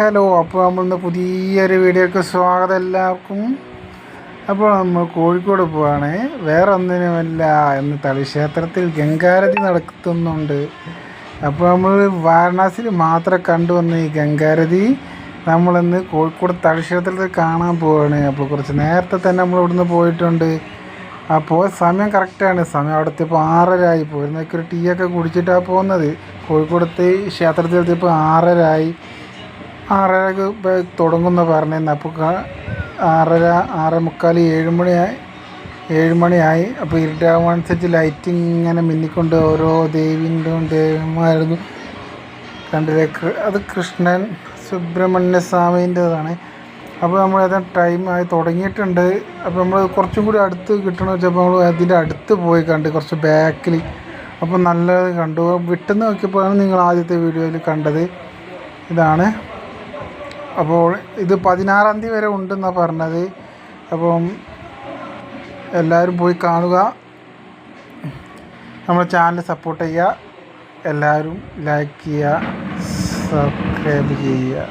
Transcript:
Hello, അപ്പോൾ നമ്മളിന്ന് പുതിയൊരു വീഡിയോക്ക് സ്വാഗതം എല്ലാവർക്കും. അപ്പോൾ നമ്മൾ കോഴിക്കോട് പോവാണ്. വേറെ ഒന്നിനുമല്ല, ഇന്ന് തളിക്ഷേത്രത്തിൽ ഗംഗാരതി നടത്തുന്നുണ്ട്. അപ്പോൾ നമ്മൾ വാരണാസിയിൽ മാത്രം കണ്ടുവന്ന ഈ ഗംഗാരതി നമ്മളിന്ന് കോഴിക്കോട് തളിക്ഷേത്രത്തിൽ കാണാൻ പോവുകയാണ്. അപ്പോൾ കുറച്ച് നേരത്തെ തന്നെ നമ്മൾ ഇവിടുന്ന് പോയിട്ടുണ്ട്. അപ്പോൾ സമയം കറക്റ്റാണ്. സമയം അവിടുത്തെ ഇപ്പോൾ 6:30 ആയി. പോയിരുന്നൊക്കെ ഒരു ടീ ഒക്കെ കുടിച്ചിട്ടാണ് പോകുന്നത്. കോഴിക്കോടത്തെ ക്ഷേത്രത്തിലെത്തിയപ്പോൾ 6:30 ആയി. 6:30 ഇപ്പോൾ തുടങ്ങുമെന്ന് പറഞ്ഞിരുന്നു. അപ്പോൾ 6:30, 6:45, 7 മണിയായി. അപ്പോൾ ഇരുട്ടാകുന്നതനുസരിച്ച് ലൈറ്റിങ് ഇങ്ങനെ മിന്നിക്കൊണ്ട് ഓരോ ദേവന്മാരും കണ്ടില്ലേ. അത് കൃഷ്ണൻ സുബ്രഹ്മണ്യ സ്വാമീൻ്റെതാണ്. അപ്പോൾ നമ്മൾ ഏതാണ്ട് ടൈമായി തുടങ്ങിയിട്ടുണ്ട്. അപ്പോൾ നമ്മൾ കുറച്ചും കൂടി അടുത്ത് കിട്ടണമെന്ന് വെച്ചപ്പോൾ നമ്മൾ അതിൻ്റെ അടുത്ത് പോയി കണ്ട്, കുറച്ച് ബാക്കിൽ. അപ്പോൾ നല്ലത് കണ്ടു. വിട്ടെന്ന് നോക്കിയപ്പോഴാണ് നിങ്ങൾ ആദ്യത്തെ വീഡിയോയിൽ കണ്ടത്. ഇതാണ്. അപ്പോൾ ഇത് 16-ാം തീയതി വരെ ഉണ്ടെന്നാണ് പറഞ്ഞത്. അപ്പം എല്ലാവരും പോയി കാണുക. നമ്മുടെ ചാനൽ സപ്പോർട്ട് ചെയ്യുക. എല്ലാവരും ലൈക്ക് ചെയ്യുക, സബ്സ്ക്രൈബ് ചെയ്യുക.